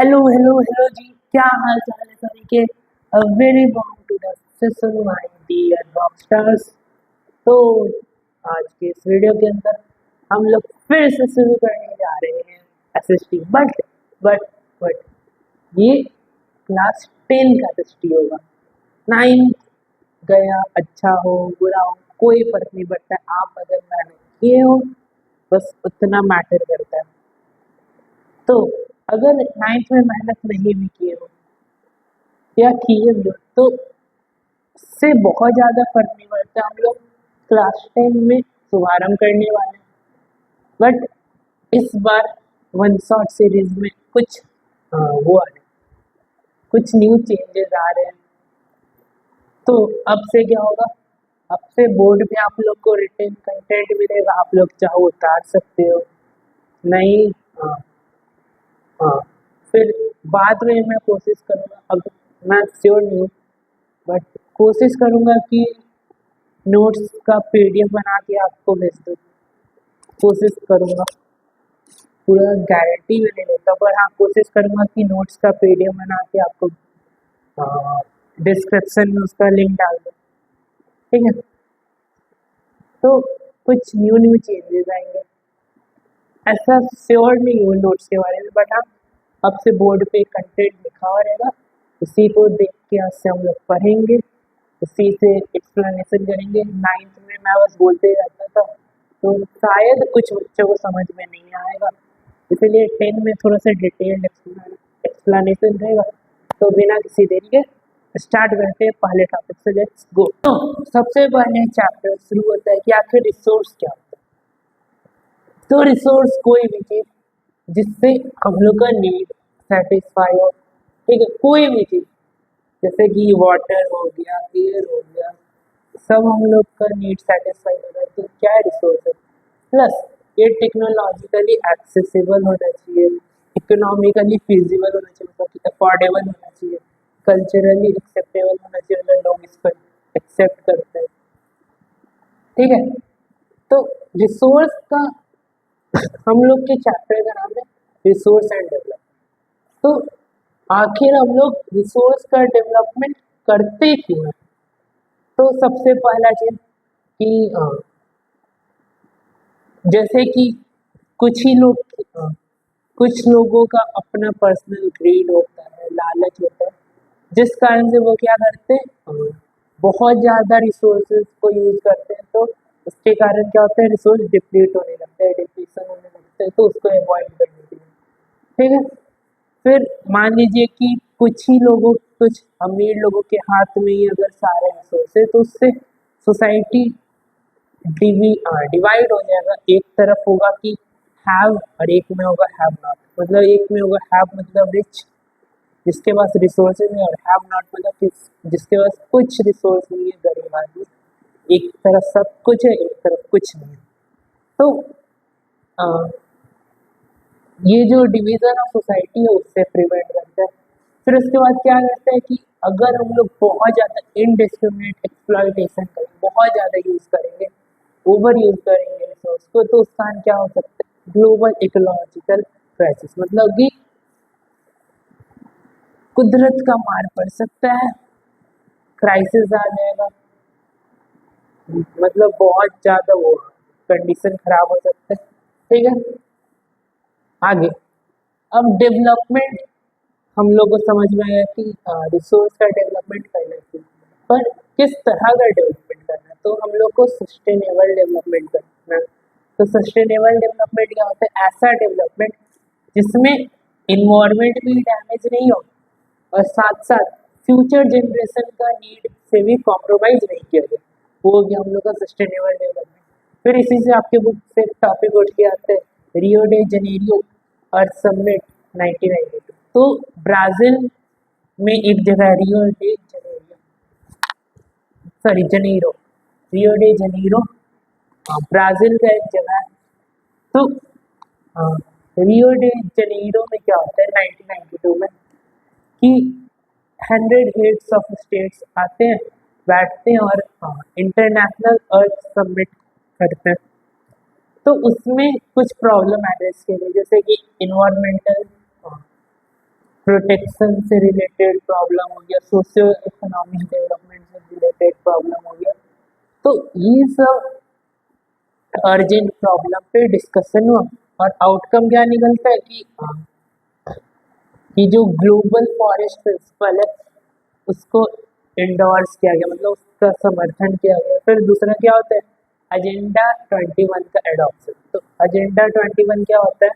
Hello hello hello जी, क्या हाल चाल है सभी के। Very warm to the session my dear rockstars. तो आज के इस वीडियो के अंदर हम लोग फिर से शुरू करने जा रहे हैं एसएसटी, बट बट ये क्लास 10 का एसएसटी होगा। 9 गया, अच्छा हो बुरा हो कोई फर्क नहीं पड़ता है, आप अगर मेहनत किए हो बस उतना मैटर करता है। तो अगर 9th में मेहनत नहीं भी किए हो या किए भी हो तो इससे बहुत ज़्यादा फर्क नहीं पड़ता। हम लोग क्लास 10 में शुभारंभ करने वाले हैं, बट इस बार वन शॉट सीरीज में कुछ वो आ रहे हैं, कुछ न्यू चेंजेस आ रहे हैं। तो अब से क्या होगा, अब से बोर्ड पे आप लोग को रिटन कंटेंट मिलेगा, आप लोग चाहो उतार सकते हो। नहीं, हाँ हाँ, फिर बाद में मैं कोशिश करूँगा, अब मैं श्योर नहीं हूँ बट कोशिश करूँगा कि नोट्स का पीडीएफ बना के आपको भेज दूँ। कोशिश करूँगा, पूरा गारंटी में नहीं लेता पर हाँ कोशिश करूँगा कि नोट्स का पीडीएफ बना के आपको डिस्क्रिप्शन में उसका लिंक डाल दूँ, ठीक है। तो कुछ न्यू चेंजेस आएंगे, ऐसा श्योर नहीं हूँ नोट्स के बारे में, बट हाँ अब से बोर्ड पे कंटेंट लिखा हुआ रहेगा, उसी को देख के आज से हम लोग पढ़ेंगे, उसी से एक्सप्लेनेशन करेंगे। 9th में मैं बस बोलते ही रहता था तो शायद कुछ बच्चों को समझ में नहीं आएगा, इसलिए 10 में थोड़ा सा डिटेल्ड एक्सप्लेनेशन रहेगा। तो बिना किसी देरी के स्टार्ट करते हैं पहले टॉपिक से, लेट्स गो। तो सबसे पहले चैप्टर शुरू होता है कि आखिर रिसोर्स क्या होता है। तो रिसोर्स कोई भी चीज जिससे हम लोग का नीड सेटिस्फाई हो, ठीक है, कोई भी चीज जैसे कि वाटर हो गया, एयर हो गया, सब हम लोग का नीड सेटिस्फाई हो रहा है तो क्या रिसोर्स है। प्लस ये टेक्नोलॉजिकली एक्सेसिबल होना चाहिए, इकोनॉमिकली फिजिबल होना चाहिए, मतलब कि अफोर्डेबल होना चाहिए, कल्चरली एक्सेप्टेबल होना चाहिए, मतलब लोग इसको एक्सेप्ट करते हैं, ठीक है। तो रिसोर्स का हम लोग के चैप्टर का नाम है रिसोर्स एंड डेवलपमेंट। तो आखिर हम लोग रिसोर्स का डेवलपमेंट करते क्यों हैं। तो सबसे पहला चीज कि जैसे कि कुछ ही लोग कुछ लोगों का अपना पर्सनल ग्रीड होता है, लालच होता है, जिस कारण से वो क्या करते हैं, बहुत ज़्यादा रिसोर्सेज को यूज करते हैं। तो उसके कारण क्या होता है, रिसोर्स डिप्लीट होने लगता है, डिप्लीशन होने लगता है, तो उसको अवॉइड करने के लिए, ठीक है। फिर मान लीजिए कि कुछ ही लोगों, कुछ अमीर लोगों के हाथ में ही अगर सारे रिसोर्स है तो उससे सोसाइटी डिवाइड हो जाएगा। एक तरफ होगा कि हैव और एक में होगा हैव नॉट, मतलब एक में होगा हैव मतलब रिच जिसके पास रिसोर्सेज है, और हैव नॉट मतलब जिसके पास कुछ रिसोर्स नहीं है, गरीब आदमी। एक तरफ सब कुछ है, एक तरफ कुछ नहीं है। तो आ, ये जो डिवीजन ऑफ सोसाइटी है उससे प्रिवेंट करता है। फिर उसके बाद क्या करता है कि अगर हम लोग बहुत ज़्यादा इनडिस्क्रिमिनेट एक्सप्लॉयटेशन करेंगे, बहुत ज़्यादा यूज़ करेंगे, ओवर यूज़ करेंगे रिसोर्स को, तो उसका क्या हो सकता है, ग्लोबल इकोलॉजिकल क्राइसिस, मतलब कि कुदरत का मार पड़ सकता है, क्राइसिस आ जाएगा, मतलब बहुत ज़्यादा वो कंडीशन खराब हो सकता है, ठीक है। आगे अब डेवलपमेंट हम लोग को समझ में आया कि रिसोर्स का डेवलपमेंट करना चाहिए, पर किस तरह का डेवलपमेंट करना है, तो हम लोग को सस्टेनेबल डेवलपमेंट करना है। तो सस्टेनेबल डेवलपमेंट क्या होता है, ऐसा डेवलपमेंट जिसमें इन्वायरमेंट भी डैमेज नहीं हो और साथ साथ फ्यूचर जनरेशन का नीड से भी कॉम्प्रोमाइज नहीं किया जाए, वो हो गया हम लोग का सस्टेनेबल डेवलपमेंट। फिर इसी से आपके बुक से टॉपिक उठ के आते हैं रियो डे जनेरियो अर्थ समिट 1992। तो ब्राज़ील में एक जगह है Rio de Janeiro, sorry Janeiro, Rio de Janeiro Brazil का एक जगह है। तो रियो डे जनेरो में क्या होता है 1992 में कि 100 हेड्स ऑफ स्टेट्स आते हैं, बैठते हैं और इंटरनेशनल अर्थ समिट करते हैं। तो उसमें कुछ प्रॉब्लम एड्रेस के लिए, जैसे कि इन्वायरमेंटल प्रोटेक्शन से रिलेटेड प्रॉब्लम हो गया, सोशियो इकोनॉमिक डेवलपमेंट से रिलेटेड प्रॉब्लम हो गया। तो ये सब अर्जेंट प्रॉब्लम पे डिस्कशन हुआ और आउटकम क्या निकलता है कि जो ग्लोबल फॉरेस्ट प्रिंसिपल है उसको इंडोर्स किया गया, मतलब उसका समर्थन किया गया। फिर दूसरा क्या होता है, एजेंडा 21 का एडॉप्शन। तो एजेंडा 21 क्या होता है,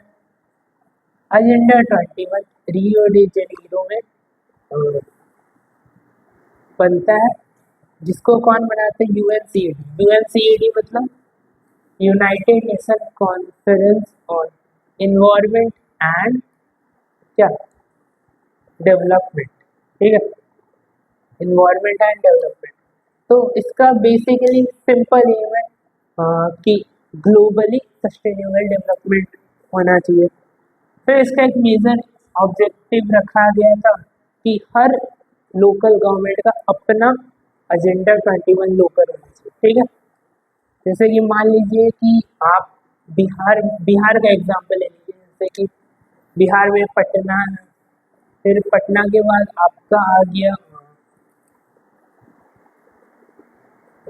एजेंडा 21 रियो डी जेनेरो में अ, बनता है, जिसको कौन बनाते हैं, यूएनसीईडी। यूएनसीईडी मतलब United nation conference on environment and क्या, डेवलपमेंट। ठीक है, इन्वायरमेंट एंड डेवलपमेंट। तो इसका बेसिकली सिंपल एम है कि ग्लोबली सस्टेनेबल डेवलपमेंट होना चाहिए। फिर इसका एक मेजर ऑब्जेक्टिव रखा गया था कि हर लोकल गवर्नमेंट का अपना एजेंडा 21 लोकल होना चाहिए। ठीक है, जैसे कि मान लीजिए कि आप बिहार बिहार का एग्जाम्पल ले लीजिए, जैसे कि बिहार में पटना है, फिर पटना के बाद आपका आ गया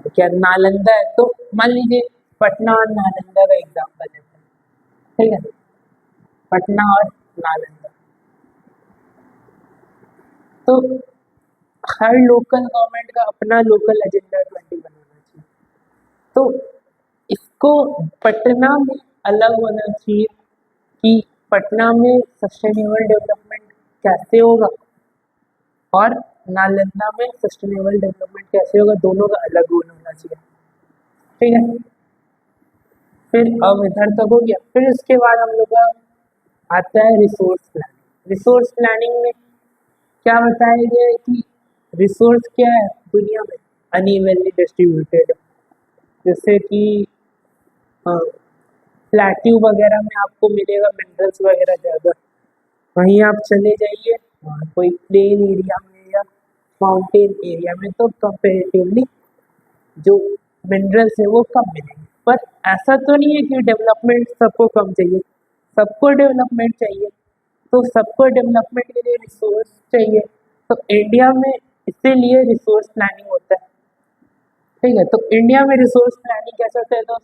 क्या, नालंदा है। तो मान लीजिए पटना और नालंदा का एग्जाम्पल लेते हैं। ठीक है, पटना और नालंदा। तो हर लोकल गवर्नमेंट का अपना लोकल एजेंडा 21 होना चाहिए। तो इसको पटना में अलग होना चाहिए कि पटना में सस्टेनेबल डेवलपमेंट कैसे होगा और नालंदा में सस्टेनेबल डेवलपमेंट कैसे होगा, दोनों का अलग गोल होना चाहिए। ठीक है, फिर अब इधर तक हो गया। फिर उसके बाद हम लोग का आता है रिसोर्स प्लानिंग। रिसोर्स प्लानिंग में क्या बताया गया है कि रिसोर्स क्या है दुनिया में, अनइवनली डिस्ट्रीब्यूटेड। जैसे कि प्लेट्यू वगैरह में आपको मिलेगा मिनरल्स वगैरह ज़्यादा, वहीं आप चले जाइए कोई प्लेन एरिया में या माउंटेन एरिया में तो कंपेरेटिवली जो मिनरल्स है वो कम मिलेंगे। पर ऐसा तो नहीं है कि डेवलपमेंट सबको कम चाहिए, सबको डेवलपमेंट चाहिए। तो सबको डेवलपमेंट के लिए रिसोर्स चाहिए, तो इंडिया में इसीलिए रिसोर्स प्लानिंग होता है। ठीक है, तो इंडिया में रिसोर्स प्लानिंग कैसे होता है, तो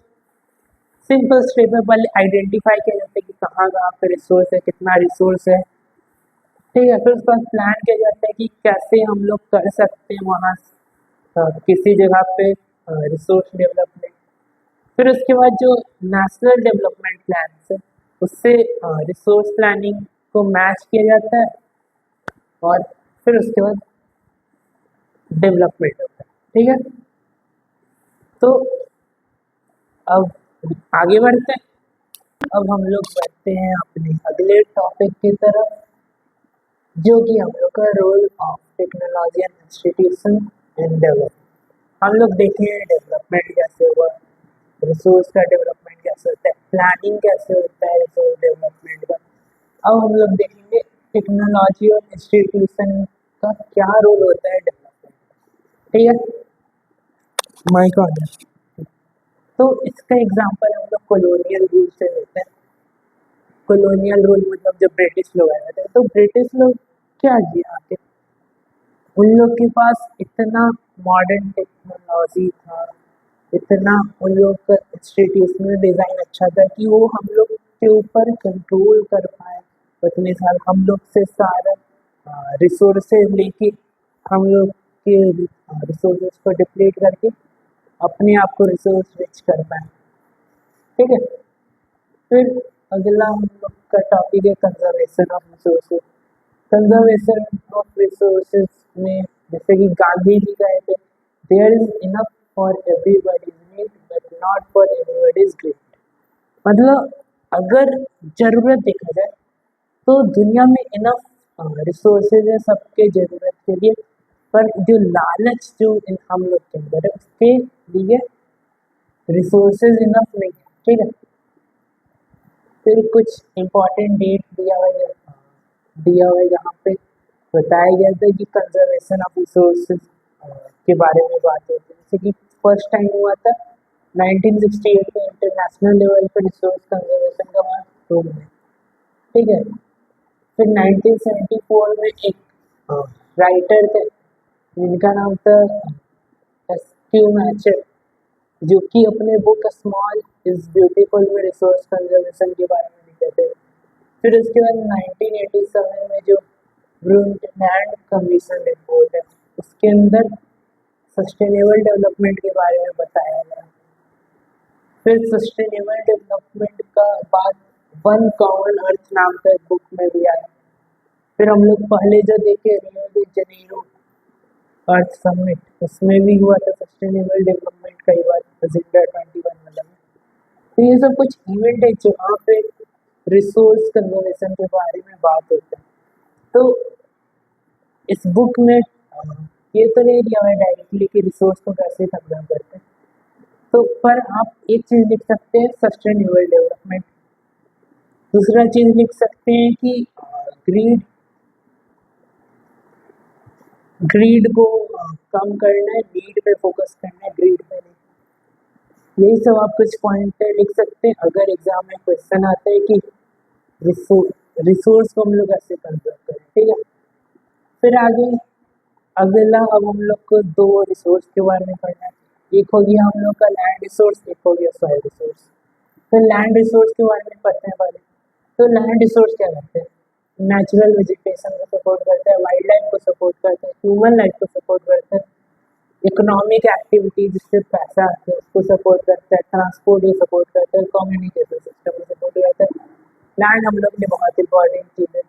सिंपल स्टेप में पहले आइडेंटिफाई किया जाता है कि कहाँ कहाँ पे रिसोर्स है, कितना रिसोर्स है। ठीक है, फिर उसके बाद प्लान किया जाता है कि कैसे हम लोग कर सकते हैं वहाँ किसी जगह पे रिसोर्स डेवलपमेंट। फिर उसके बाद जो नेशनल डेवलपमेंट प्लान है उससे रिसोर्स प्लानिंग को मैच किया जाता है और फिर उसके बाद डेवलपमेंट होता है। ठीक है, तो अब आगे बढ़ते हैं। अब हम लोग बढ़ते हैं अपने अगले टॉपिक की तरफ, जो कि हम लोग का role of technology and institution in development. हम लोग देखें डेवलपमेंट कैसे हुआ, रिसोर्स का डेवलपमेंट कैसे होता है, प्लानिंग कैसे होता है रिसोर्स डेवलपमेंट का। अब हम लोग देखेंगे टेक्नोलॉजी और इंस्टीट्यूशन का क्या रोल होता है डेवलपमेंट। ठीक है, माइक ऑन है। तो इसका एग्जांपल हम लोग कॉलोनियल रूल से लेते हैं। कॉलोनियल रूल मतलब जब ब्रिटिश लोग आए थे, तो ब्रिटिश लोग क्या किया आके, उन लोग के पास इतना मॉडर्न टेक्नोलॉजी था, इतना उन लोग का इंस्टीट्यूशनल डिज़ाइन अच्छा था कि वो हम लोग के ऊपर कंट्रोल कर पाए उतने साल। हम लोग से सारा रिसोर्सेज लेके हम लोग के रिसोर्सेज को डिप्लीट करके अपने आप को रिसोर्स रिच कर पाए। ठीक है, फिर अगला हम लोग का टॉपिक है conservation of resources. Conservation of resources में जैसे कि गांधी जी कहे थे, there is enough for everybody's need but not for everybody's greed. मतलब अगर जरूरत देखा जाए तो दुनिया में इनफ रिसोर्सेज है सबके जरूरत के लिए, पर जो लालच जो हम लोग के अंदर है उसके लिए रिसोर्सेज इनफ नहीं है। ठीक है, फिर कुछ इम्पोर्टेंट डेट दिया हुआ है जहाँ पे बताया गया था कि कंजर्वेशन ऑफ रिसोर्सेज के बारे में बात होती है। जैसे कि फर्स्ट टाइम हुआ था 1968 में इंटरनेशनल लेवल पर रिसोर्स कंजर्वेशन का बात रोम में। ठीक है, फिर 1974 में एक राइटर थे जिनका नाम था एस.क्यू. मैचर, जो कि अपने बुक स्मॉल इज ब्यूटीफुल में रिसोर्स कंजर्वेशन के बारे में लिखे थे। फिर उसके बाद 1987 में जो ब्रुंडलैंड कमीशन रिपोर्ट है उसके अंदर सस्टेनेबल डेवलपमेंट के बारे में बताया गया। फिर सस्टेनेबल डेवलपमेंट का बाद वन कॉमन अर्थ नाम का बुक में भी आया। फिर हम लोग पहले जो देखे रियो डी जनेरो अर्थ समिट, उसमें भी हुआ था सस्टेनेबल डेवलपमेंट कई बार एजेंडा 21 मतलब। तो ये सब कुछ इवेंट है जहाँ पे रिसोर्स कंजर्वेशन के बारे में बात होता है। तो इस बुक में ये तो नहीं दिया हुआ है डायरेक्टली कि रिसोर्स को कैसे कंजर्व करते हैं, तो पर आप एक चीज़ लिख सकते हैं सस्टेनेबल डेवलपमेंट। दूसरा चीज़ लिख सकते हैं कि ग्रीड को कम करना है, नीड पे फोकस करना है, ग्रीड पे नहीं। यही सब आप कुछ पॉइंट लिख सकते हैं अगर एग्जाम में क्वेश्चन आता है कि रिसोर्स को हम लोग कैसे कंजर्व करें, ठीक है। फिर आगे अगला अब हम लोग को दो रिसोर्स के बारे में पढ़ना है। एक हो गया हम लोग का लैंड रिसोर्स, एक हो गया सॉइल रिसोर्स। तो लैंड रिसोर्स के बारे में पढ़ते हैं पहले। तो लैंड रिसोर्स क्या करते हैं? नेचुरल वेजिटेशन को सपोर्ट करता है, वाइल्ड लाइफ को सपोर्ट करता है, ह्यूमन लाइफ को सपोर्ट करता है, इकोनॉमिक एक्टिविटी जिससे पैसा आता है उसको सपोर्ट करता है, ट्रांसपोर्ट को सपोर्ट करता है, कम्युनिकेशन सिस्टम को सपोर्ट करता है। लैंड हम लोग के बहुत इंपॉर्टेंट चीज़ है,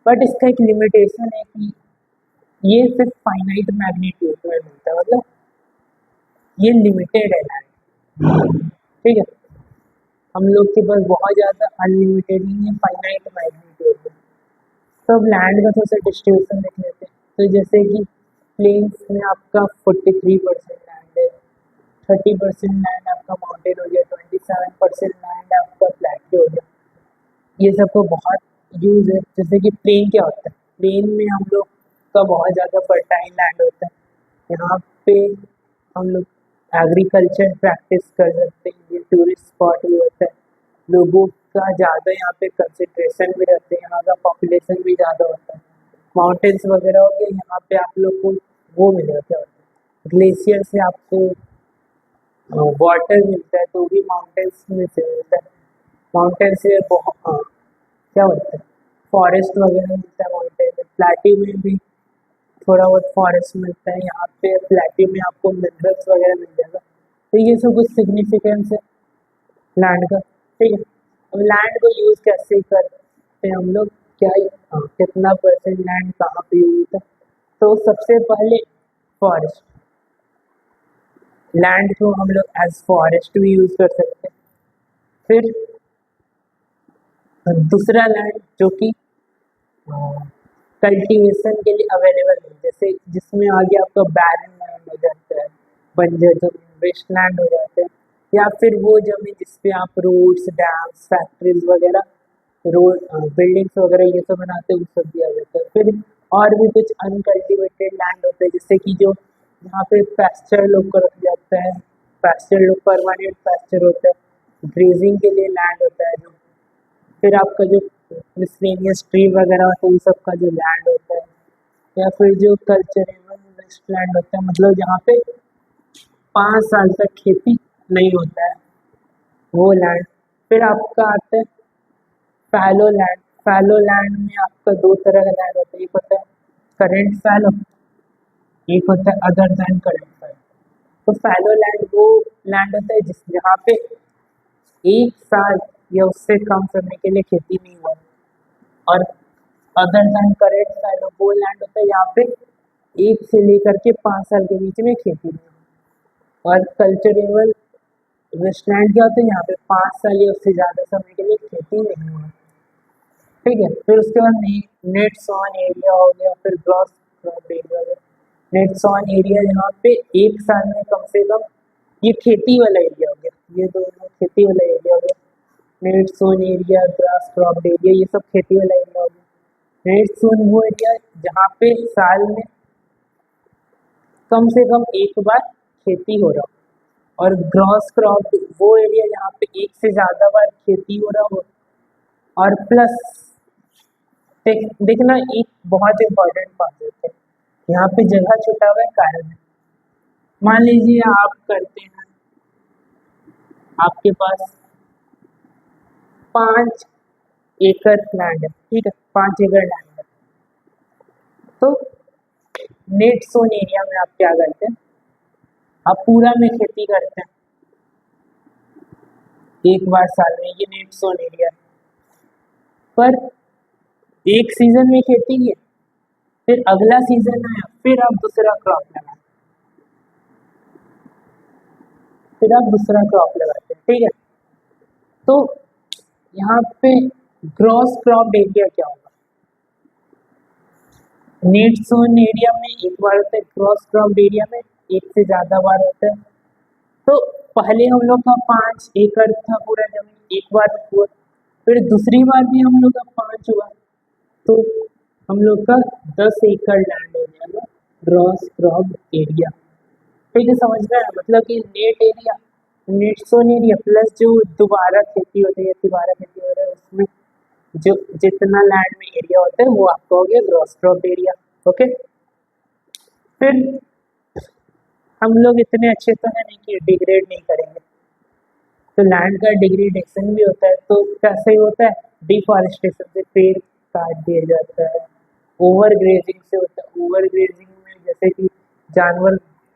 बट इसका एक लिमिटेशन है कि ये सिर्फ फाइनाइट मैग्नीट्यूड में मिलता है, मतलब ये लिमिटेड है लैंड, ठीक है। हम लोग के पास बहुत ज़्यादा अनलिमिटेड नहीं है, फाइनाइट मैग्नीट्यूड में। तो अब लैंड का थोड़ा सा डिस्ट्रीब्यूशन देख लेते हैं। तो जैसे कि प्लेन्स में आपका 43% लैंड है, 30% लैंड आपका माउंटेन हो गया, 27% लैंड आपका प्लेट्यू हो गया। ये सबको बहुत यूज है। जैसे कि प्लेन क्या होता है? प्लेन में हम लोग का बहुत ज़्यादा फर्टाइल लैंड होता है, यहाँ पे हम लोग एग्रीकल्चर प्रैक्टिस कर सकते हैं, ये टूरिस्ट स्पॉट भी होता है, लोगों का ज़्यादा यहाँ पे कंसंट्रेशन भी रहते हैं, यहाँ का पॉपुलेशन भी ज़्यादा होता है। माउंटेन्स वगैरह हो गए, यहाँ पे आप लोग को वो मिलेगा, क्या होता है, ग्लेशियर से आपको वाटर मिलता है, तो भी माउंटेन्स में से मिलता है। माउंटेन से बहुत क्या होता है, फॉरेस्ट वगैरह मिलता है माउंटेन में। प्लेट्यू में भी थोड़ा बहुत फॉरेस्ट मिलता है, यहाँ पे प्लेट्यू में आपको मिनरल्स वगैरह मिल जाएगा। तो ये सब कुछ सिग्निफिकेंस है लैंड का, ठीक है। अब लैंड को यूज़ कैसे करते हैं हम लोग, क्या कितना परसेंट लैंड कहाँ पे यूज होता है? तो सबसे पहले फॉरेस्ट, लैंड को हम लोग एज फॉरेस्ट भी यूज़ कर सकते हैं। फिर दूसरा लैंड जो कि कल्टीवेशन के लिए अवेलेबल है, जैसे जिसमें आगे आपका बैरन लैंड हो जाता है, बंजर जमीन, वेस्ट लैंड हो जाता है, या फिर वो जमीन जिसपे आप रोड्स, डैम्स, फैक्ट्रीज वगैरह, रोड बिल्डिंग्स वगैरह ये सब बनाते हैं, वो सब भी आ जाता है। फिर और भी कुछ अनकल्टिवेटेड लैंड होते हैं, जैसे कि जो यहाँ पे पैस्चर लोग को रख जाता है, पैस्चर लोग परमानेंट पैस्चर होता है, ग्रेजिंग के लिए लैंड होता है जो। फिर आपका जो मिसलेनियस ट्री वगैरह होता है, उन सब का जो लैंड होता है, या फिर जो कल्चरेबल वेस्ट लैंड होता है, मतलब जहाँ पे 5 साल तक खेती नहीं होता है, वो लैंड। फिर आपका आता है फैलो लैंड। फैलो लैंड में आपका दो तरह का लैंड होता है, एक होता है करेंट फैलो, एक होता है अदर दैन करेंट फैलो। तो फैलो लैंड वो लैंड होता है जिस जहाँ पे 1 साल या उससे कम समय के लिए खेती नहीं हुआ, और अदर दैन करेंट फैलो वो लैंड होता है यहाँ पे 1 से लेकर के 5 साल के बीच में खेती नहीं हुई। और कल्चरेबल वेस्टलैंड क्या होता है, यहाँ पे 5 साल या उससे ज़्यादा समय के लिए खेती नहीं हुआ, ठीक है। फिर उसके बाद नेट सॉन एरिया हो गया, फिर ग्रॉस क्रॉप एरिया हो गया। नेट सॉन एरिया यहाँ पे 1 साल में कम से कम, ये खेती वाला एरिया हो गया, ये दोनों खेती वाला एरिया हो गया। Net sown area, grass crop area, ये सब खेती वाला एरिया हो गया। नेट सोन वो एरिया जहाँ पे साल में कम से कम एक बार खेती हो रहा हो, और ग्रॉस क्रॉप वो एरिया जहाँ पे एक से ज़्यादा बार खेती हो रहा हो, और प्लस देखना एक बहुत इंपॉर्टेंट कॉन्सेप्ट है। यहाँ पे जगह छुटा हुआ है कारण है। मान लीजिए आप करते हैं, आपके पास 5 एकड़ लैंड है, ठीक है, 5 एकड़ लैंड है। तो नेट सोन एरिया में आप क्या करते हैं, आप पूरा में खेती करते हैं एक बार साल में, ये नेट सोन एरिया है। पर एक सीजन में खेती की, फिर अगला सीजन आया, फिर आप दूसरा क्रॉप लगाते, फिर आप दूसरा क्रॉप लगाते हैं, ठीक है। तो यहाँ पे ग्रॉस क्रॉप एरिया क्या होगा, नेट सोन एरिया में एक बार होता है, क्रॉस क्रॉप एरिया में एक से ज्यादा बार होता है। तो पहले हम लोग का 5 एकड़ था पूरा जमीन, एक बार हुआ, फिर दूसरी बार भी हम लोग का 5 हुआ, तो हम लोग का 10 एकड़ लैंड हो जाएगा ग्रॉस क्रॉप एरिया। ठीक है, समझ में आया, मतलब कि net area, net sown area plus जो दोबारा खेती होती है, दोबारा खेती हो रहा है उसमें जो जितना लैंड में एरिया होता है वो आपका हो गया ग्रॉस क्रॉप एरिया। ओके, फिर हम लोग इतने अच्छे तो है नहीं कि डिग्रेड नहीं करेंगे, तो लैंड का डिग्रेडेशन भी होता है। तो कैसे होता है, डिफॉरेस्टेशन से पेड़ काट दिया जाता है, ओवर ग्रेजिंग से होता है। ओवर ग्रेजिंग में जैसे कि जानवर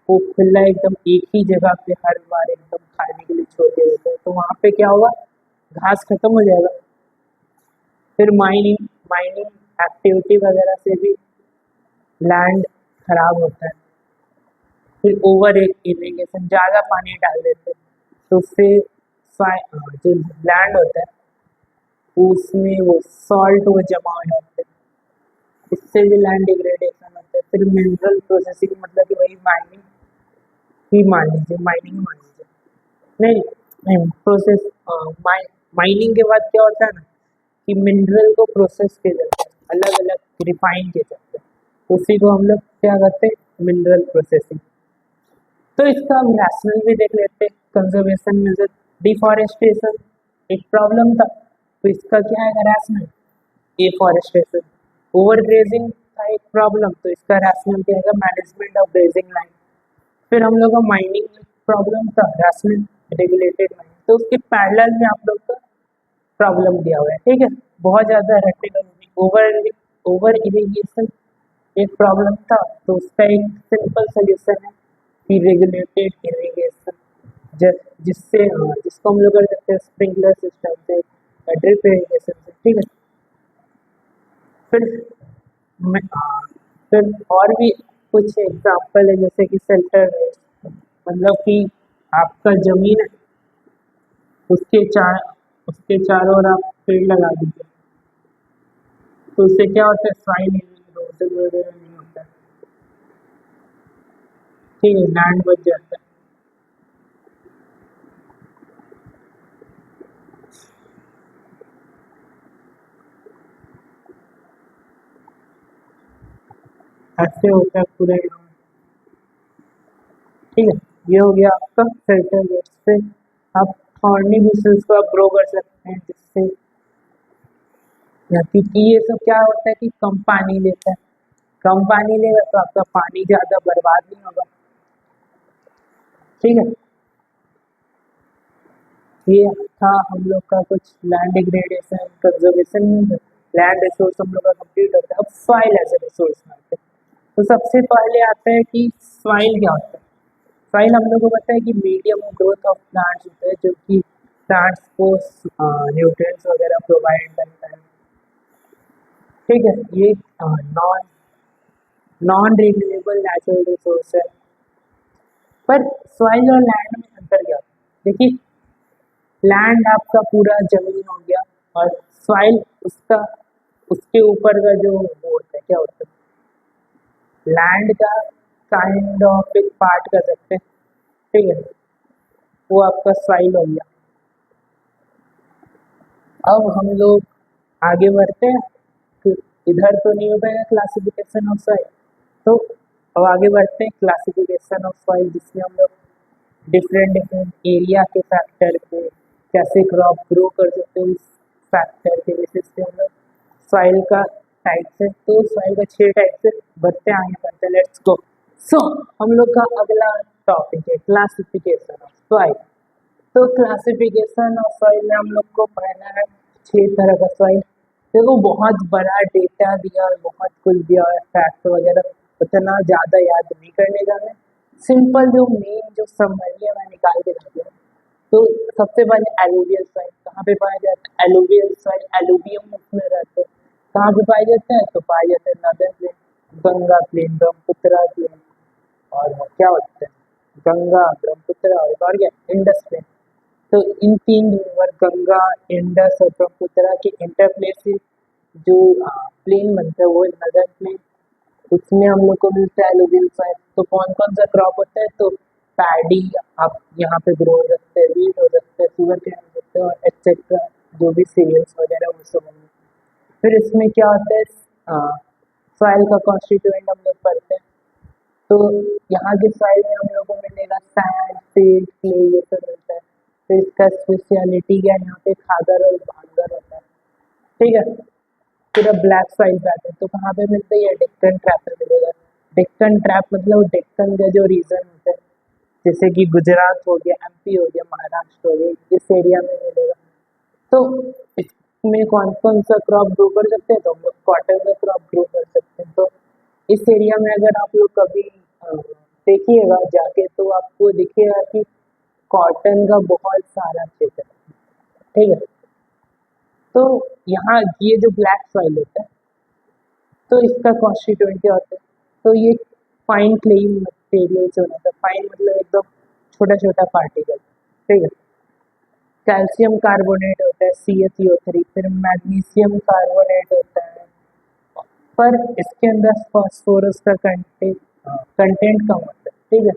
को खुला एकदम एक ही जगह पे हर बार एकदम खाने के लिए छोड़ दिया जाता है, तो वहाँ पे क्या होगा, घास खत्म हो जाएगा। फिर माइनिंग माइनिंग एक्टिविटी वगैरह से भी लैंड खराब होता है। फिर ओवर इरिगेशन, ज़्यादा पानी डाल देते हैं तो उससे जो लैंड होता है उसमें वो सॉल्ट वो जमा हो जाते हैं, इससे भी लैंड डिग्रेडेशन होता है। फिर मिनरल प्रोसेसिंग, मतलब कि वही माइनिंग ही मान लीजिए, माइनिंग मान लीजिए, नहीं नहीं प्रोसेस, माइनिंग के बाद क्या होता है ना कि मिनरल को प्रोसेस किया जाता है, अलग अलग रिफाइन किया जाता है, तो उसी को हम लोग क्या करते हैं, मिनरल प्रोसेसिंग। तो इसका हम रैशनल भी देख लेते हैं, कंजर्वेशन मेजर, डिफॉरेस्टेशन एक प्रॉब्लम था, तो इसका क्या है रैशनल, एफॉरेस्टेशन। ओवर ग्रेजिंग था एक प्रॉब्लम, तो इसका रैशनल क्या है, मैनेजमेंट ऑफ ग्रेजिंग लाइन। फिर हम लोग का माइनिंग प्रॉब्लम था, रैशनल रेगुलेटेड माइनिंग, तो उसके पैरेलल में आप लोग का प्रॉब्लम दिया हुआ है, ठीक है। बहुत ज़्यादा रटेगा नहीं, ओवर ओवर इरिगेशन एक प्रॉब्लम था, तो उसका एक सिंपल सोल्यूशन है कि रेगुलेटेड इरिगेशन, जिसको हम लोग कर सकते हैं स्प्रिंकलर सिस्टम से, ड्रिप इरिगेशन से, ठीक है। फिर मैं फिर और भी कुछ एग्जांपल है, जैसे कि शेल्टर, मतलब कि आपका जमीन है, उसके चार उसके चारों ओर आप पेड़ लगा दीजिए, तो उससे क्या होता है, सॉइल इरोजन वगैरह नहीं होता है, ठीक है, लैंड बच जाता है। ऐसे होता है पूरा यहाँ, ठीक है। ये हो गया आपका फिल्टर गेट से आप थॉर्नी बुशेस को आप ग्रो कर सकते हैं, जिससे क्योंकि ये सब क्या होता है कि कम पानी लेता है, कम पानी लेगा तो आपका पानी ज़्यादा बर्बाद नहीं होगा, ठीक है। ये था हम लोग का कुछ land degradation, conservation, land resource हम लोग का कंप्लीट होता है। अब सॉइल एज ए रिसोर्स में आते हैं, तो सबसे पहले आता है कि सॉइल क्या होता है। सॉइल हम लोग को पता है कि मीडियम ग्रोथ ऑफ प्लांट्स होता है, जो कि प्लांट्स को न्यूट्रिएंट्स वगैरह प्रोवाइड करता है, ठीक है। ये non non renewable natural resource है। पर सॉइल और लैंड में अंतर क्या होता है, देखिए, लैंड आपका पूरा जमीन हो गया, और सॉइल उसका उसके ऊपर का जो वो होता है, क्या होता है, लैंड का काइंड ऑफ एक पार्ट कर सकते हैं, ठीक है, वो आपका सॉइल हो गया। अब हम लोग आगे बढ़ते हैं, कि इधर तो नहीं हो पाएगा क्लासिफिकेशन ऑफ सॉइल, तो अब आगे बढ़ते हैं क्लासिफिकेशन ऑफ सॉइल, जिसमें हम लोग डिफरेंट डिफरेंट एरिया के फैक्टर पे कैसे क्रॉप ग्रो कर सकते हैं, उस फैक्टर के बेसिस पे हम लोग सॉइल का टाइप से, तो सॉइल का 6 टाइप से बढ़ते आगे बढ़ते। Let's go. सो हम लोग का अगला टॉपिक है क्लासिफिकेशन ऑफ सॉइल। तो क्लासिफिकेशन ऑफ सॉइल में हम लोग को पढ़ना है 6 तरह का सॉइल। देखो बहुत बड़ा डेटा दिया और बहुत कुछ दिया और फैक्ट वगैरह उतना ज़्यादा याद नहीं करने जाना है। सिंपल जो मेन जो समरी है मैं निकाल के रख दिया। तो सबसे पहले एलुवियल सॉइल कहाँ पे पाया जाता है? एलुवियल सॉइल एलुवियम में रहते हैं। कहाँ पे पाए जाते हैं? तो पाए जाते हैं northern plain, Ganga plain, Brahmaputra plain, और क्या बोलते हैं गंगा, ब्रह्मपुत्रा और क्या इंडस प्लेन। तो इन 3 रिवर गंगा, इंडस और ब्रह्मपुत्रा के इंटरप्ले से जो प्लेन बनता है वो नदर प्लेन, उसमें हम लोग को मिलता है एलुवियल सॉइल। तो कौन कौन सा क्रॉप होता है? तो पैडी आप यहाँ पे ग्रो हो सकते हैं, वीट हो सकते हैं, शुगर केन हो सकते हैं और एक्सेट्रा जो भी सीरियल्स वगैरह वो सब होंगे। फिर इसमें क्या होता है सॉइल का कॉन्स्टिट्यूएंट हम लोग पढ़ते हैं। तो यहाँ के सॉइल में हम लोग को मिलेगा सैंड, सिल्ट, क्ले ये सब मिलता है। फिर इसका स्पेशलिटी क्या है? यहाँ पे खादर और भांगर होता है। ठीक है। फिर अब ब्लैक सॉइल पे आते हैं। तो कहाँ पे मिलता है? ये डेक्कन ट्रैप पे मिलेगा। डेक्कन ट्रैप मतलब डेक्कन का जो रीजन होता है, जैसे कि गुजरात हो गया, एमपी हो गया, महाराष्ट्र हो गया, इस एरिया में मिलेगा। तो इसमें कौन कौन सा क्रॉप ग्रो कर सकते हैं? तो हम लोग कॉटन का क्रॉप ग्रो कर सकते हैं। तो इस एरिया में अगर आप लोग कभी देखिएगा जाके तो आपको दिखेगा कि कॉटन का बहुत सारा क्षेत्र है। ठीक है। तो यहाँ ये जो ब्लैक सॉइल होता है तो इसका कॉन्स्टिट्यूएंट क्या होता है? तो ये फाइन क्लेई मटेरियल से होता है। फाइन मतलब एकदम छोटा छोटा पार्टिकल। ठीक है। कैल्शियम कार्बोनेट होता है CaCO3, फिर मैग्नीशियम कार्बोनेट होता है, पर इसके अंदर फास्फोरस का कंटेंट कम होता है। ठीक है।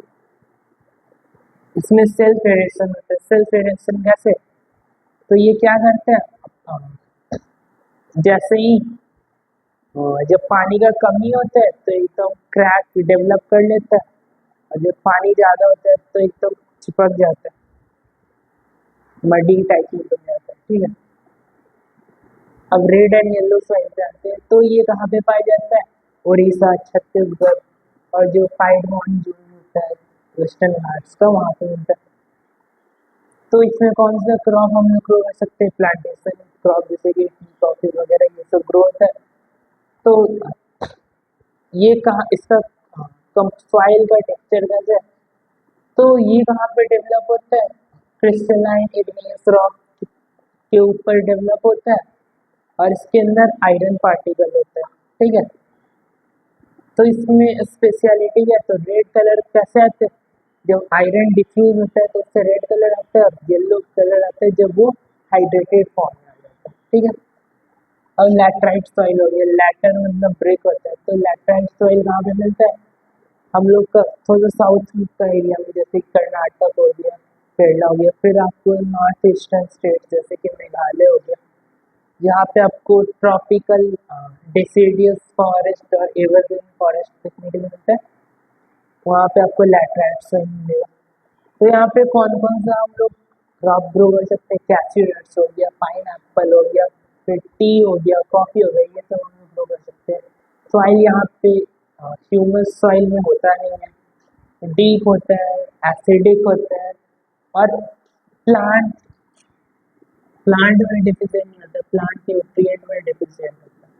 इसमें सेल्फ एरेशन होता है। सेल्फ एरेशन कैसे? तो ये क्या करते हैं जैसे ही जब पानी का कमी होता है तो एकदम क्रैक डेवलप कर लेता है, और जब पानी ज़्यादा होता है तो एकदम चिपक जाता है, मडी टाइप में बन जाता है। ठीक है। अब रेड एंड येलो सॉइल पे आते हैं। तो ये कहाँ पे पाया जाता है? उड़ीसा, छत्तीसगढ़ और जो पाइडमोंट जोन होता है वेस्टर्न घाट्स का, वहाँ पे मिलता है। तो इसमें कौन सा क्रॉप हम लोग ग्रो कर सकते हैं? प्लांटेशन क्रॉप, जैसे कि टी, कॉफी वगैरह ये सब ग्रो होता है। तो ये कहाँ इसका सॉइल का टेक्सचर कैसा है? तो ये कहाँ पे डेवलप होता है? क्रिस्टलाइन इग्नियस रॉक के ऊपर डेवलप होता है और इसके अंदर आयरन पार्टिकल होता है। ठीक है। तो इसमें स्पेशलिटी क्या है? तो रेड कलर कैसे आते हैं? जब आयरन डिफ्यूज होता है तो उससे रेड कलर आता है, और येलो कलर आता है जब वो हाइड्रेटेड फॉर्म में आ जाता है। ठीक है। और लैटराइट सॉइल हो गया, लैटर मतलब ब्रेक होता है। तो लैटराइट सॉइल कहाँ पे मिलता है? हम लोग का थोड़ा साउथ का एरिया में, जैसे कर्नाटक हो गया, केरला हो गया, फिर आपको नॉर्थ ईस्टर्न स्टेट जैसे कि मेघालय हो गया, यहाँ पे आपको ट्रॉपिकल डेसिडियस फॉरेस्ट और एवरग्रीन फॉरेस्ट देखने के लिए मिलता है। वहाँ पे आपको लैटराइट सॉइल मिलेगा। तो यहाँ पे कौन कौन सा हम लोग क्रॉप ग्रो कर सकते हैं? कैच्यू नट्स हो गया, पाइन एप्पल हो गया, फिर टी हो गया, कॉफ़ी हो गया, ये सब हम लोग ग्रो कर सकते हैं। सॉइल यहाँ पे ह्यूमस सॉइल में होता नहीं है, डीप होता है, एसिडिक होता है, और प्लांट प्लांट में डिफिशिएंट नहीं होता, प्लांट न्यूट्रिएंट में डिफिशिएंट होता है।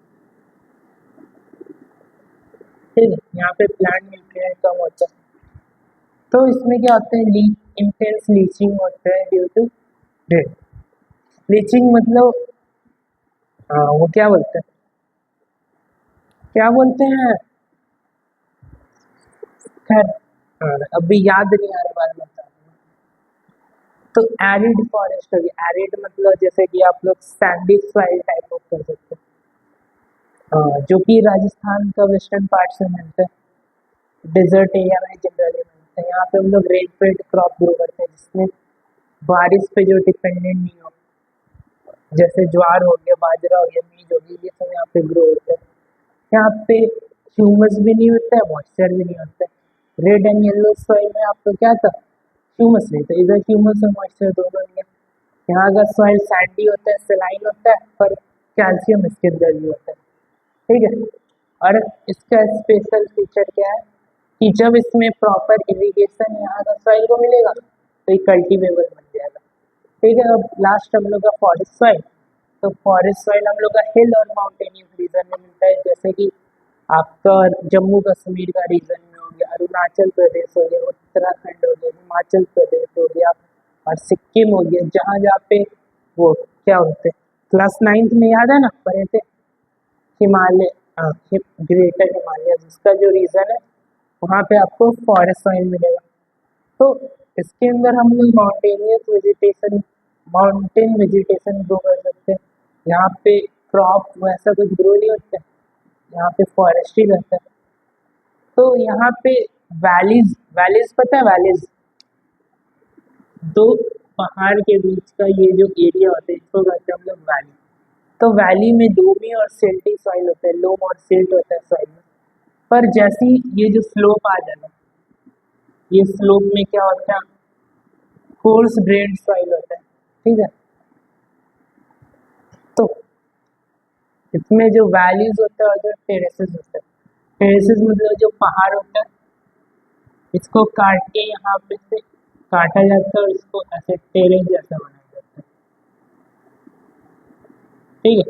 ठीक है। यहाँ पे प्लांट न्यूट्रिएंट कम होता है। तो इसमें क्या होता है? इंटेंस लीचिंग होता है ड्यू टू ड्रिल। लीचिंग मतलब वो क्या बोलते हैं खैर, अभी याद नहीं आ रहा, बात बता रहा हूँ। तो एरिड फॉरेस्ट हो गया। एरिड मतलब जैसे कि आप लोग सैंडी सॉइल टाइप ऑफ कर सकते हैं, जो कि राजस्थान का वेस्टर्न पार्ट से मिलता है, डेजर्ट एरिया में जनरली मिलता है। यहाँ पे हम लोग रेड पेड क्रॉप ग्रो करते हैं जिसमें बारिश पे जो डिपेंडेंट नहीं हो, जैसे ज्वार हो गया, बाजरा हो गया, मीज हो गई, ये सब यहाँ पे ग्रो होता है। यहाँ पे ह्यूमस भी नहीं होता है, मॉइस्चर भी नहीं होता है। रेड एंड येलो सॉइल में आपको क्या था? ह्यूमस नहीं था, इधर ह्यूमस और मॉइस्चर दोनों नहीं है। यहाँ का सॉइल सैंडी होता है, सेलाइन होता है, पर कैल्शियम इसके अंदर भी होता है। ठीक है। और इसका स्पेशल फीचर क्या है कि जब इसमें प्रॉपर इरिगेशन यहाँ का सॉइल को मिलेगा तो ये कल्टीवेबल बन जाएगा। ठीक है। अब लास्ट हम लोग का फॉरेस्ट सॉइल। तो फॉरेस्ट सॉइल हम लोग का हिल और माउंटेनियस रीजन में मिलता है, जैसे कि आपका जम्मू कश्मीर का रीजन में हो गया, अरुणाचल प्रदेश हो गया, उत्तराखंड हो गया, हिमाचल प्रदेश हो गया और सिक्किम हो गया, जहाँ जहाँ पे वो क्या होते हैं, क्लास 9th में याद है ना पढ़े थे, हिमालय, ग्रेटर हिमालय, जिसका जो रीजन है वहाँ पे आपको फॉरेस्ट सॉइल मिलेगा। तो इसके अंदर हम लोग माउंटेन वेजिटेशन ग्रो कर सकते हैं। यहाँ पे क्रॉप वैसा कुछ ग्रो नहीं होता है, यहाँ पे फॉरेस्ट ही रहता है। तो यहाँ पे वैलीज वैलीज पता है, वैलीज दो पहाड़ के बीच का ये जो एरिया होता है इसको कहते हैं हम लोग वैली। तो वैली में लोमी और सिल्टी सॉइल होता है, लोम और सिल्ट होता है सॉइल में। पर जैसी ये जो स्लोप आ जाना, ये स्लोप में क्या होता है, कोर्स ग्रेन सॉइल होता है। ठीक है। तो इसमें जो वैलीज होता है और जो टेरेसेस होता है, टेरेसेस मतलब जो पहाड़ होता है, इसको काट के यहाँ पे से काटा जाता है और इसको ऐसे टेरेस जैसा बनाया जाता है। ठीक है।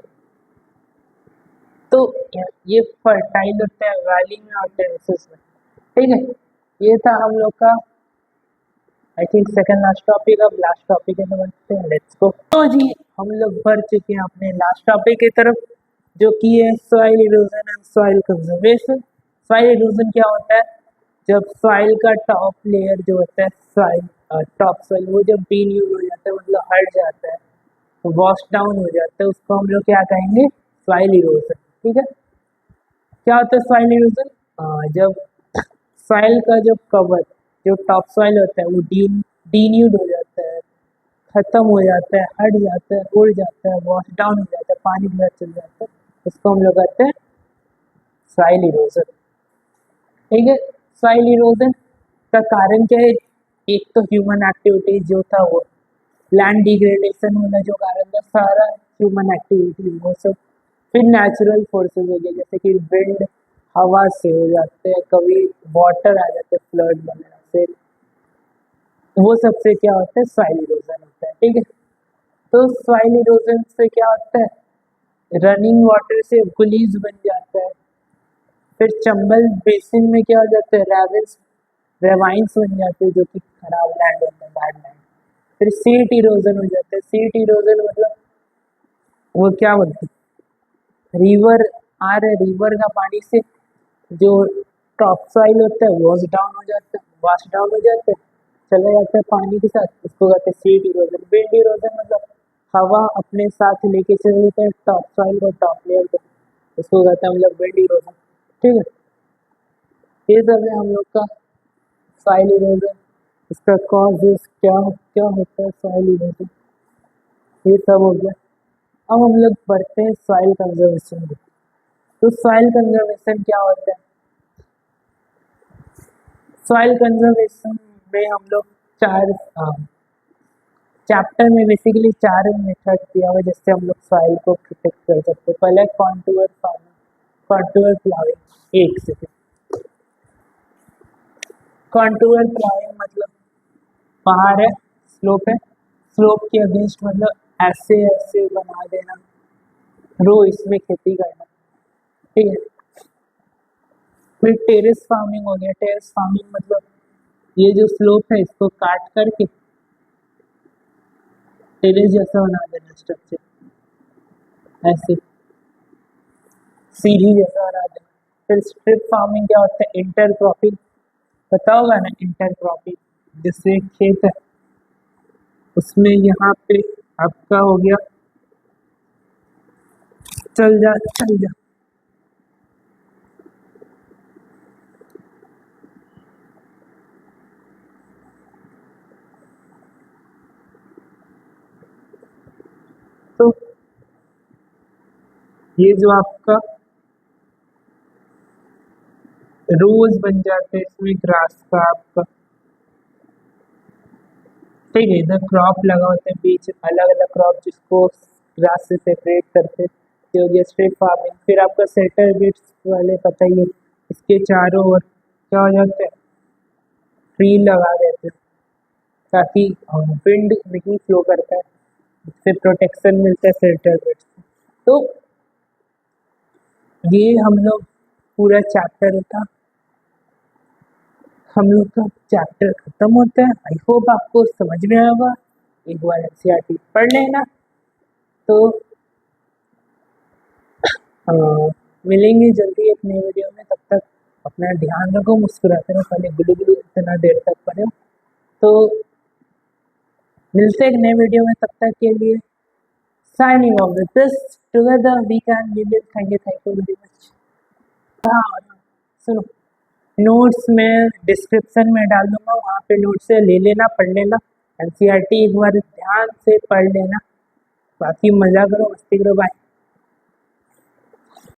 तो ये फर्टाइल होता है वैली में और टेरेसेस में। ठीक है। ये था हम लोग का I think second last topic. अब लास्ट टॉपिक है समझते हैं, लेट्स गो। तो जी हम लोग बढ़ चुके हैं अपने लास्ट टॉपिक की तरफ, जो कि है soil erosion and soil conservation. Soil erosion क्या होता है, जब सॉइल का टॉप लेयर जो होता है, सॉइल टॉप सॉइल वो जब डीन्यूड हो जाता है, मतलब हट जाता है, वॉश डाउन हो जाता है, उसको हम लोग क्या कहेंगे, सॉइल इरोजन। ठीक है। क्या होता है सॉइल इरोजन, जब सॉइल का जो कवर, जो टॉप सॉइल होता है वो डीन्यूड हो जाता है, खत्म हो जाता है, हट जाता है, उड़ जाता है, वॉश डाउन हो जाता है, पानी भर चल जाता है, उसको हम लोग कहते हैं सॉइल इरोजन। ठीक है। सॉइल इरोजन का कारण क्या है, एक तो ह्यूमन एक्टिविटीज जो था वो, लैंड डिग्रेडेशन होना जो कारण था, सारा ह्यूमन एक्टिविटीज वो सब। फिर नेचुरल फोर्सेस हो गए, जैसे कि विंड, हवा से हो जाते हैं, कभी वाटर आ जाते हैं, फ्लड वगैरह से, वो सबसे क्या होता है, सॉइल इरोजन होता है। ठीक है। तो सॉइल इरोजन से क्या होता है, रनिंग वाटर से गुलीज बन जाता है। फिर चंबल बेसिन में क्या हो जाता है, रेवाइंस बन जाते हैं, जो कि खराब लैंड होता है, बैड लैंड। फिर सीट इरोजन हो जाता है। सीट इरोजन मतलब वो क्या बोलते हैं, रिवर आ रहे, रिवर का पानी से जो टॉप सॉइल होता है वॉश डाउन हो जाता है, चला जाता है पानी के साथ, उसको कहते हैं सीट इरोजन। विंड इरोजन मतलब हवा अपने साथ लेके चले जाता है टॉप सॉइल को, टॉप लेयर को, उसको कहते हैं मतलब विंड इरोजन। ठीक है। ये सब है हम लोग का सॉइल इरोजन, इसका कॉजेस क्या क्या होता है सॉइल इरोजन, ये सब हो गया। अब हम लोग पढ़ते हैं सॉइल कंजर्वेशन में। तो सॉइल कंजर्वेशन क्या होता है, सॉइल कंजर्वेशन में हम लोग चार चैप्टर में बेसिकली चार मेथड दिया हुआ है जिससे हम लोग सॉइल को प्रोटेक्ट कर सकते हैं। पहले कॉन्टूर फार्मिंग, कॉन्टूर प्लाविंग। एक सेकेंड, कॉन्टूर प्लाविंग मतलब पहाड़ है, स्लोप है, स्लोप के अगेंस्ट मतलब ऐसे ऐसे बना देना, रो इसमें खेती करना। ठीक है। फिर टेरेस फार्मिंग हो गया। टेरेस फार्मिंग मतलब ये जो स्लोप है इसको काट करके टेरेस जैसा बना देना, स्ट्रक्चर ऐसे सीढ़ी जैसा बना देना। फिर स्ट्रिप फार्मिंग क्या होता है, इंटर क्रॉपिंग, पता होगा ना इंटर क्रॉपिंग, जिससे एक खेत है उसमें यहाँ पे आपका हो गया, चल जा चल जा, तो ये जो आपका रोज बन जाते हैं इसमें ग्रास का आपका। ठीक है। इधर क्रॉप लगा होता है, बीच अलग अलग क्रॉप जिसको ग्रास से सेपरेट करते हैं। सकते हो, गेस्ट्रिक फार्मिंग। फिर आपका सेटर बिट्स वाले पता ही है, इसके चारों ओर क्या हो जाता है, ट्री लगा देते हैं ताकि विंड नहीं फ्लो करता है, इससे प्रोटेक्शन मिलता है सेटर बिट्स से। तो ये हम लोग पूरा चैप्टर था, हम लोग का चैप्टर खत्म होता है। आई होप आपको समझ में आया होगा, एक बार एनसीईआरटी पढ़ लेना। तो मिलेंगे जल्दी एक नई वीडियो में, तब तक अपना ध्यान रखो, मुस्कुराते रहो, पहले गुलू गुलू इतना देर तक पढ़ो। तो मिलते हैं एक नए वीडियो में, तब तक के लिए signing off with this, together we can we will. Thank you very much. हाँ सुनो, नोट्स में डिस्क्रिप्शन में डाल दूंगा, वहाँ पे नोट्स से ले लेना, पढ़ लेना, एनसीईआरटी एक बार ध्यान से पढ़ लेना। बाकी मजा करो, मस्ती करो, बाय।